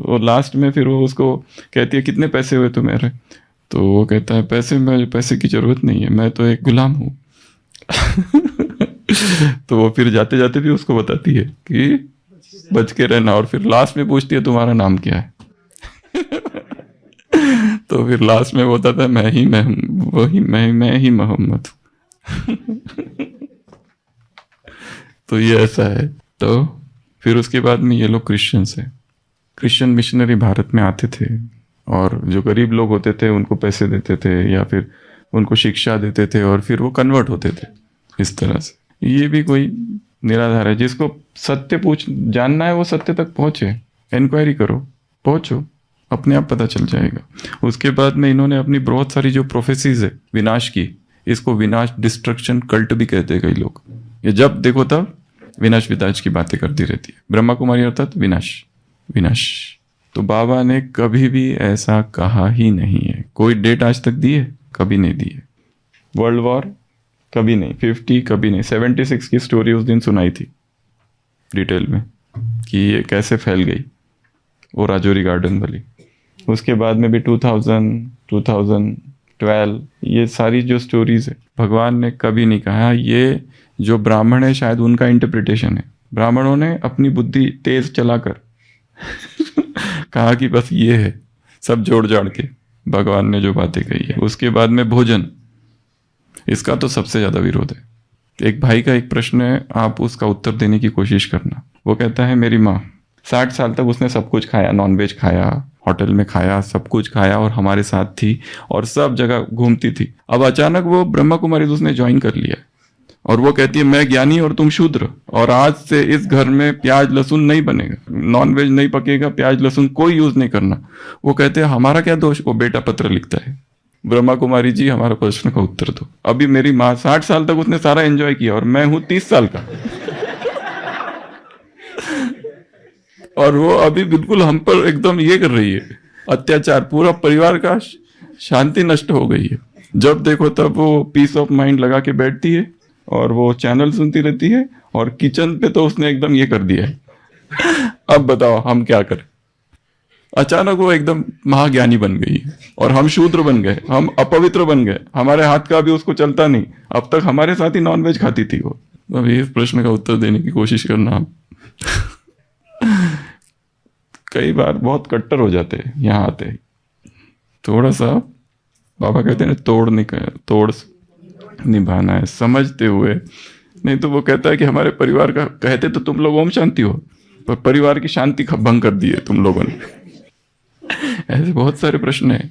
वो लास्ट में फिर वो उसको कहती है कितने पैसे हुए तुम्हारे? तो वो कहता है पैसे की ज़रूरत नहीं है, मैं तो एक गुलाम हूँ। तो वो फिर जाते जाते भी उसको बताती है कि बच के रहना, और फिर लास्ट में पूछती है तुम्हारा नाम क्या है? तो फिर लास्ट में होता था मैं ही मोहम्मद हूँ। तो ये ऐसा है। तो फिर उसके बाद में ये लोग क्रिश्चियन मिशनरी भारत में आते थे, और जो गरीब लोग होते थे उनको पैसे देते थे या फिर उनको शिक्षा देते थे, और फिर वो कन्वर्ट होते थे इस तरह से। ये भी कोई निराधार है। जिसको सत्य जानना है वो सत्य तक पहुंचे, इंक्वायरी करो, पहुंचो, अपने आप पता चल जाएगा। उसके बाद में इन्होंने अपनी बहुत सारी जो प्रोफेसीज है विनाश की, इसको विनाश डिस्ट्रक्शन कल्ट भी कहते हैं कई लोग। ये जब देखो तब विनाश विनाश की बातें करती रहती है। ब्रह्मा कुमारी अर्थात विनाश। तो बाबा ने कभी भी ऐसा कहा ही नहीं है। कोई डेट आज तक दी है? कभी नहीं दी है। वर्ल्ड वॉर कभी नहीं, 50 कभी नहीं, 76 की स्टोरी उस दिन सुनाई थी डिटेल में कि ये कैसे फैल गई, वो राजौरी गार्डन वाली। उसके बाद में भी 2012 ये सारी जो स्टोरीज है, भगवान ने कभी नहीं कहा। ये जो ब्राह्मण है शायद उनका इंटरप्रिटेशन है। ब्राह्मणों ने अपनी बुद्धि तेज चलाकर कहा कि बस ये है, सब जोड़ जाड़ के भगवान ने जो बातें कही है। उसके बाद में भोजन, इसका तो सबसे ज्यादा विरोध है। एक भाई का एक प्रश्न है, आप उसका उत्तर देने की कोशिश करना। वो कहता है मेरी माँ 60 साल तक उसने सब कुछ खाया, नॉनवेज खाया, होटल में खाया, सब कुछ खाया और हमारे साथ थी और सब जगह घूमती थी। अब अचानक वो ब्रह्मा कुमारी उसने ज्वाइन कर लिया और वो कहती है मैं ज्ञानी और तुम शूद्र, और आज से इस घर में प्याज लहसुन नहीं बनेगा, नॉन वेज नहीं पकेगा, प्याज लहसुन कोई यूज नहीं करना। वो कहते हैं हमारा क्या दोष? वो बेटा पत्र लिखता है, ब्रह्मा कुमारी जी हमारा प्रश्न का उत्तर दो। अभी मेरी माँ 60 साल तक उसने सारा एंजॉय किया और मैं हूं 30 साल का और वो अभी बिल्कुल हम पर एकदम ये कर रही है अत्याचार, पूरा परिवार का शांति नष्ट हो गई है। जब देखो तब वो पीस ऑफ माइंड लगा के बैठती है और वो चैनल सुनती रहती है, और किचन पे तो उसने एकदम ये कर दिया है। अब बताओ हम क्या करें? अचानक वो एकदम महाज्ञानी बन गई है और हम शूद्र बन गए, हम अपवित्र बन गए, हमारे हाथ का भी उसको चलता नहीं। अब तक हमारे साथ ही नॉनवेज खाती थी वो। अभी इस प्रश्न का उत्तर देने की कोशिश करना हम कई बार बहुत कट्टर हो जाते हैं यहाँ आते ही। थोड़ा सा बाबा कहते हैं तोड़ निभाना है समझते हुए, नहीं तो वो कहता है कि हमारे परिवार का कहते तो तुम लोग ओम शांति हो, पर परिवार की शांति भंग कर दी है तुम लोगों ने। ऐसे बहुत सारे प्रश्न है।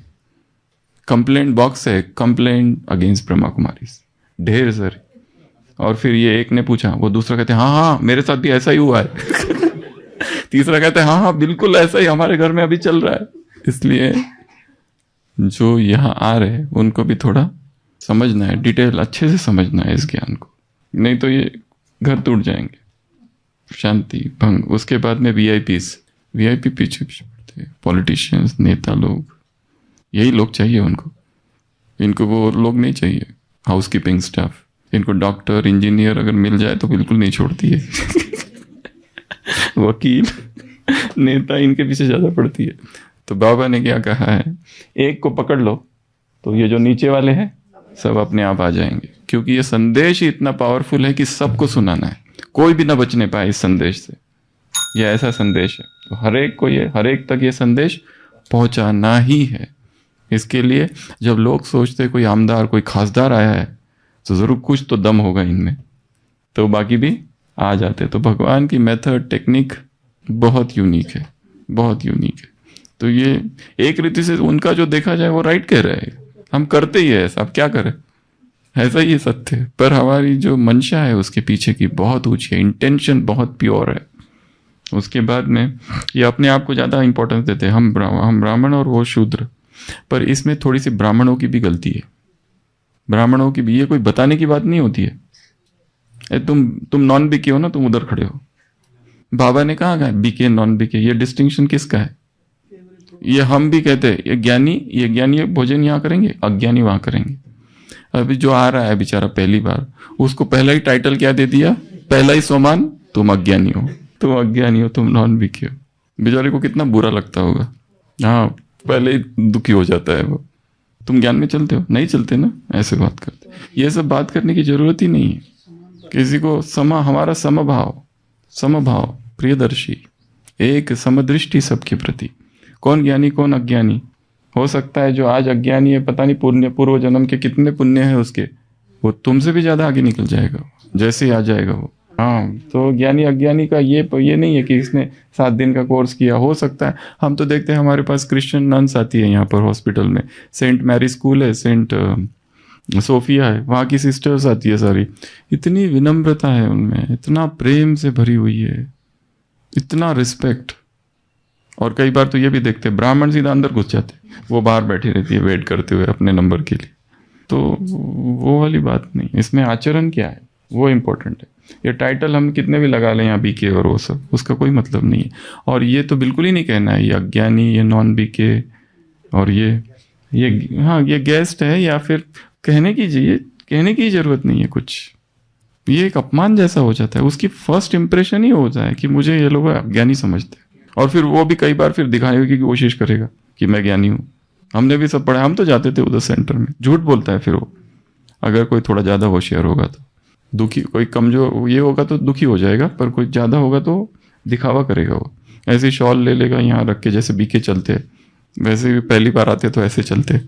कंप्लेंट बॉक्स है, कंप्लेंट अगेंस्ट ब्रह्मा कुमारी, ढेर सारे। और फिर ये एक ने पूछा, वो दूसरा कहते हैं हाँ मेरे साथ भी ऐसा ही हुआ है। तीसरा कहता है हाँ बिल्कुल ऐसा ही हमारे घर में अभी चल रहा है। इसलिए जो यहाँ आ रहे हैं उनको भी थोड़ा समझना है, डिटेल अच्छे से समझना है इस ज्ञान को, नहीं तो ये घर टूट जाएंगे, शांति भंग। उसके बाद में वीआईपी पीछे पड़ते हैं, पॉलिटिशियंस, नेता लोग, यही लोग चाहिए उनको। इनको वो लोग नहीं चाहिए, हाउसकीपिंग स्टाफ। इनको डॉक्टर इंजीनियर अगर मिल जाए तो बिल्कुल नहीं छोड़ती है। वकील नेता इनके पीछे ज्यादा पड़ती है। तो बाबा ने क्या कहा है, एक को पकड़ लो तो ये जो नीचे वाले हैं सब अपने आप आ जाएंगे, क्योंकि ये संदेश ही इतना पावरफुल है कि सबको सुनाना है, कोई भी ना बचने पाए इस संदेश से। ये ऐसा संदेश है तो हर एक तक ये संदेश पहुंचाना ही है। इसके लिए जब लोग सोचते कोई आमदार कोई खासदार आया है तो जरूर कुछ तो दम होगा इनमें, तो बाकी भी आ जाते। तो भगवान की मेथड टेक्निक बहुत यूनिक है, बहुत यूनिक है। तो ये एक रीति से उनका जो देखा जाए वो राइट कह रहे हैं, हम करते ही है ऐसा, अब क्या करें, ऐसा ही सत्य है। पर हमारी जो मंशा है उसके पीछे की बहुत ऊंची है, इंटेंशन बहुत प्योर है। उसके बाद में ये अपने आप को ज़्यादा इंपॉर्टेंस देते हैं, हम ब्राह्मण और वो शूद्र। पर इसमें थोड़ी सी ब्राह्मणों की भी गलती है, ब्राह्मणों की भी। ये कोई बताने की बात नहीं होती है। तुम नॉन बीके हो ना, तुम उधर खड़े हो। बाबा ने कहा बीके नॉन बीके, ये डिस्टिंक्शन किसका है? ये हम भी कहते हैं, ये ज्ञानी भोजन यहाँ करेंगे, अज्ञानी वहां करेंगे। अभी जो आ रहा है बेचारा पहली बार, उसको पहला ही टाइटल क्या दे दिया, पहला ही सोमान, तुम अज्ञानी हो, तुम नॉन बीके हो। बेचारे को कितना बुरा लगता होगा। हाँ, पहले ही दुखी हो जाता है वो। तुम ज्ञान में चलते हो? नहीं चलते ना, ऐसे बात करते। ये सब बात करने की जरूरत ही नहीं है। किसी को हमारा समभाव प्रियदर्शी, एक समदृष्टि सबके प्रति। कौन ज्ञानी कौन अज्ञानी हो सकता है? जो आज अज्ञानी है, पता नहीं पूर्व जन्म के कितने पुण्य है उसके, वो तुमसे भी ज्यादा आगे निकल जाएगा जैसे ही आ जाएगा वो। हाँ, तो ज्ञानी अज्ञानी का ये नहीं है कि इसने 7 दिन का कोर्स किया। हो सकता है, हम तो देखते हैं हमारे पास क्रिश्चियन नन्स आती है यहाँ पर हॉस्पिटल में, सेंट मैरी स्कूल है, सेंट सोफिया है, वहाँ की सिस्टर्स आती है सारी। इतनी विनम्रता है उनमें, इतना प्रेम से भरी हुई है, इतना रिस्पेक्ट। और कई बार तो ये भी देखते हैं ब्राह्मण सीधा अंदर घुस जाते, वो बाहर बैठी रहती है वेट करते हुए अपने नंबर के लिए। तो वो वाली बात नहीं, इसमें आचरण क्या है वो इम्पोर्टेंट है। ये टाइटल हम कितने भी लगा लें यहाँ बीके और वो सब, उसका कोई मतलब नहीं है। और ये तो बिल्कुल ही नहीं कहना है ये अज्ञानी, ये नॉन बीके, और ये गेस्ट है, या फिर कहने की जरूरत नहीं है कुछ। ये एक अपमान जैसा हो जाता है, उसकी फर्स्ट इंप्रेशन ही होता है कि मुझे ये लोग अज्ञानी समझते हैं। और फिर वो भी कई बार फिर दिखाने की कोशिश करेगा कि मैं ज्ञानी हूँ। हमने भी सब पढ़ा, हम तो जाते थे उधर सेंटर में। झूठ बोलता है फिर वो, अगर कोई थोड़ा ज़्यादा होशियार होगा तो। दुखी कोई कमजोर ये होगा तो दुखी हो जाएगा, पर कोई ज़्यादा होगा तो दिखावा करेगा वो। ऐसे शॉल ले लेगा यहाँ रख के, जैसे बीके चलते हैं वैसे भी पहली बार आते तो ऐसे चलते।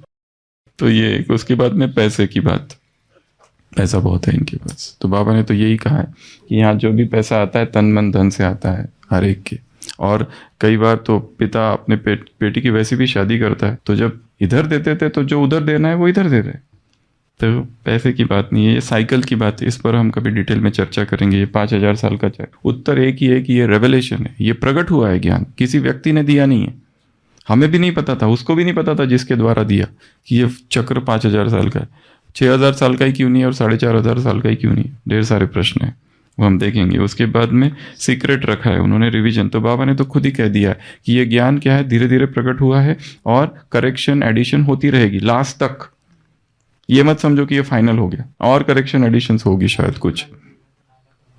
तो ये उसके बाद में पैसे की बात, पैसा बहुत है इनके पास। तो बाबा ने तो यही कहा है कि यहाँ जो भी पैसा आता है तन मन धन से आता है हर एक के। और कई बार तो पिता अपने बेटी की वैसी भी शादी करता है, तो जब इधर देते थे तो जो उधर देना है वो इधर दे रहे। तो पैसे की बात नहीं है, ये साइकिल की बात है। इस पर हम कभी डिटेल में चर्चा करेंगे। ये 5000 साल का उत्तर एक ही है कि ये रेवलेशन है, ये प्रकट हुआ है ज्ञान, किसी व्यक्ति ने दिया नहीं है। हमें भी नहीं पता था, उसको भी नहीं पता था जिसके द्वारा दिया कि ये चक्र 5000 साल का है। 6000 साल का ही क्यों नहीं और 4500 साल का ही क्यों नहीं? ढेर सारे प्रश्न हैं, वो हम देखेंगे। उसके बाद में सीक्रेट रखा है उन्होंने, रिवीजन। तो बाबा ने तो खुद ही कह दिया है कि ये ज्ञान क्या है, धीरे धीरे प्रकट हुआ है और करेक्शन एडिशन होती रहेगी लास्ट तक। ये मत समझो कि ये फाइनल हो गया, और करेक्शन एडिशन होगी शायद कुछ।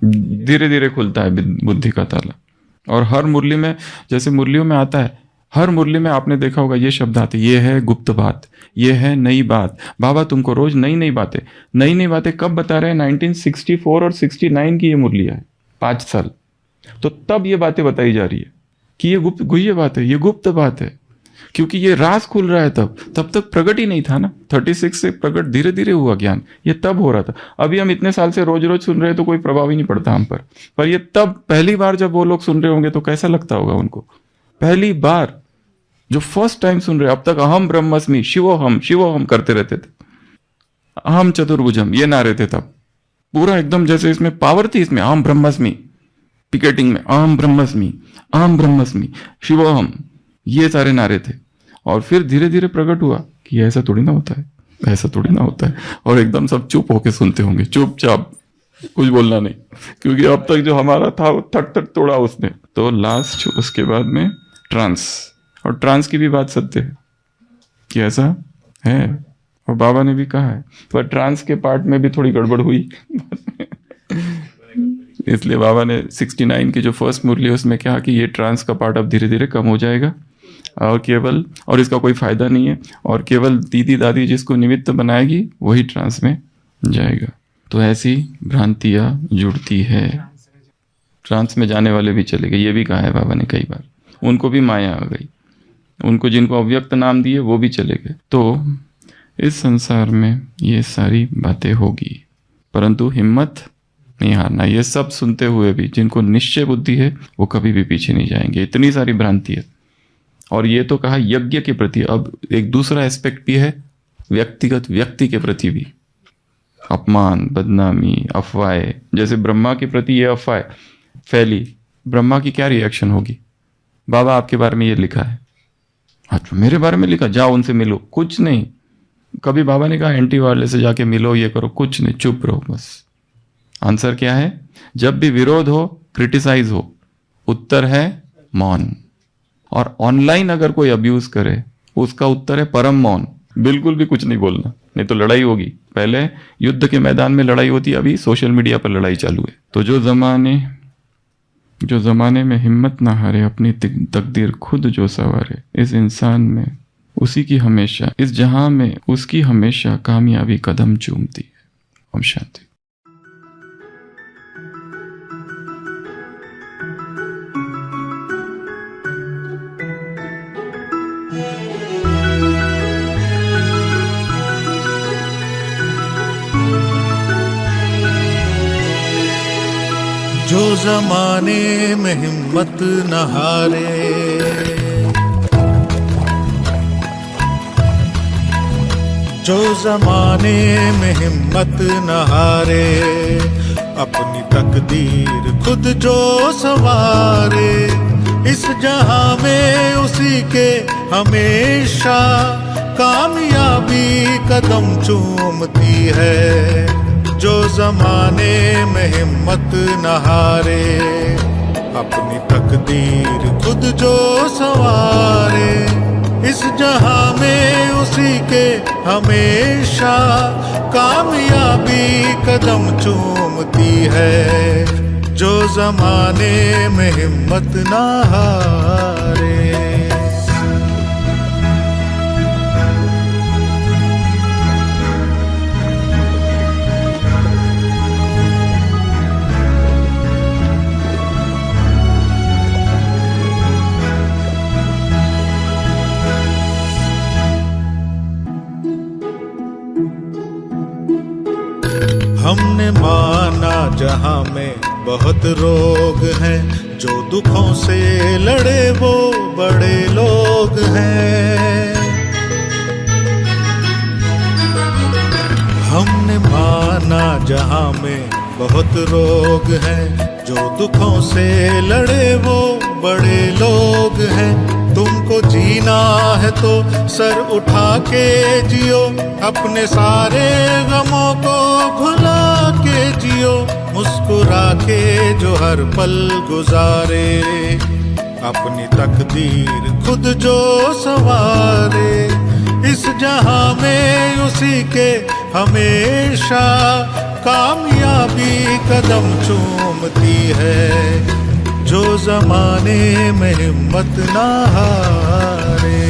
धीरे धीरे खुलता है बुद्धि का ताला। और हर मुरली में, जैसे मुरलियों में आता है, हर मुरली में आपने देखा होगा ये शब्द आते, ये है गुप्त बात, ये है नई बात। बाबा तुमको रोज नई नई बातें कब बता रहे हैं? 1964 और 69 की ये मुरलियां है, 5 साल। तो तब ये बातें बताई जा रही है कि ये गुह्य बात है, ये गुप्त बात है, क्योंकि ये राज खुल रहा है। तब तक प्रकट ही नहीं था ना। 36 से प्रकट धीरे धीरे हुआ ज्ञान, ये तब हो रहा था। अभी हम इतने साल से रोज रोज सुन रहे हैं तो कोई प्रभाव ही नहीं पड़ता हम पर ये तब पहली बार जब वो लोग सुन रहे होंगे तो कैसा लगता होगा उनको? पहली बार जो फर्स्ट टाइम सुन रहे, अब तक अहम ब्रह्मस्मि शिवोहम करते रहते थे, अहम चतुर्भुजम ये नारे थे तब। पूरा एकदम जैसे इसमें पावर थी, इसमें अहम ब्रह्मस्मि, पिकेटिंग में अहम ब्रह्मस्मि शिवोहम, ये सारे नारे थे। और फिर धीरे धीरे प्रकट हुआ कि ऐसा थोड़ी ना होता है, और एकदम सब चुप होके सुनते होंगे, चुपचाप, कुछ बोलना नहीं, क्योंकि अब तक जो हमारा था वो थक तोड़ा उसने। तो लास्ट उसके बाद में ट्रांस, और ट्रांस की भी बात सत्य है कि ऐसा है, और बाबा ने भी कहा है। पर ट्रांस के पार्ट में भी थोड़ी गड़बड़ हुई इसलिए बाबा ने 69 की जो फर्स्ट मुरली है उसमें कहा कि ये ट्रांस का पार्ट अब धीरे धीरे कम हो जाएगा, और इसका कोई फायदा नहीं है, और केवल दीदी दादी जिसको निमित्त बनाएगी वही ट्रांस में जाएगा। तो ऐसी भ्रांतियां जुड़ती है। ट्रांस में जाने वाले भी चले गए, ये भी कहा है बाबा ने कई बार। उनको भी माया आ गई, उनको जिनको अव्यक्त नाम दिए वो भी चले गए। तो इस संसार में ये सारी बातें होगी, परंतु हिम्मत नहीं हारना। ये सब सुनते हुए भी जिनको निश्चय बुद्धि है वो कभी भी पीछे नहीं जाएंगे। इतनी सारी भ्रांति है। और ये तो कहा यज्ञ के प्रति, अब एक दूसरा एस्पेक्ट भी है व्यक्तिगत, व्यक्ति के प्रति भी। अपमान, बदनामी, अफवाहें, जैसे ब्रह्मा के प्रति ये अफवाह फैली, ब्रह्मा की क्या रिएक्शन होगी? बाबा आपके बारे में ये लिखा है, अच्छा मेरे बारे में लिखा, जाओ उनसे मिलो। कुछ नहीं, कभी बाबा ने कहा एंटी वाले से जाके मिलो, ये करो, कुछ नहीं, चुप रहो बस। आंसर क्या है? जब भी विरोध हो, क्रिटिसाइज हो, उत्तर है मौन। और ऑनलाइन अगर कोई अब्यूज करे उसका उत्तर है परम मौन, बिल्कुल भी कुछ नहीं बोलना, नहीं तो लड़ाई होगी। पहले युद्ध के मैदान में लड़ाई होती, अभी सोशल मीडिया पर लड़ाई चालू है। तो जो जमाने में हिम्मत ना हारे, अपनी तकदीर खुद जो सवारे, इस इंसान में उसी की हमेशा, इस जहां में उसकी हमेशा कामयाबी कदम चूमती है। ओम शांति। जो जमाने में हिम्मत न हारे, जो जमाने में हिम्मत न हारे, अपनी तकदीर खुद जो सवारे, इस जहां में उसी के हमेशा कामयाबी कदम चूमती है। जो जमाने में हिम्मत न हारे, अपनी तकदीर खुद जो सवारे, इस जहां में उसी के हमेशा कामयाबी कदम चूमती है। जो जमाने में हिम्मत न हारे। हमने माना जहां में बहुत रोग हैं, जो दुखों से लड़े वो बड़े लोग हैं। हमने माना जहां में बहुत रोग हैं, जो दुखों से लड़े वो बड़े लोग हैं। तुमको जीना है तो सर उठा के जियो, अपने सारे गमों को भुला के जियो, मुस्कुरा के जो हर पल गुजारे, अपनी तकदीर खुद जो सवारे। इस जहां में उसी के हमेशा कामयाबी कदम चूमती है, जो ज़माने में हिम्मत ना हारे।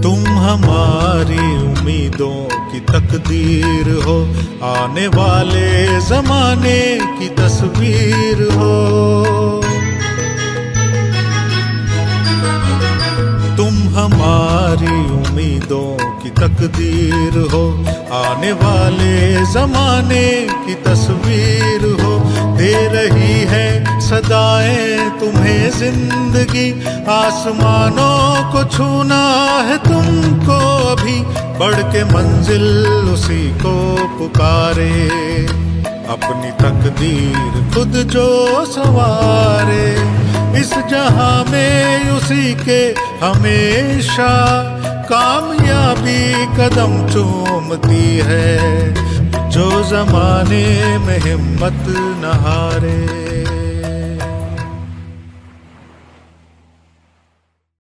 तुम हमारी उम्मीदों की तकदीर हो, आने वाले जमाने की तस्वीर हो। तुम हमारी उम्मीदों की तकदीर हो, आने वाले जमाने की तस्वीर हो। दे रही है सदाएं तुम्हें जिंदगी, आसमानों को छूना है तुमको अभी, बढ़ के मंजिल उसी को पुकारे, अपनी तकदीर खुद जो सवारे। इस जहां में उसी के हमेशा कामयाबी कदम चूमती है, जो ज़माने में हिम्मत न हारे।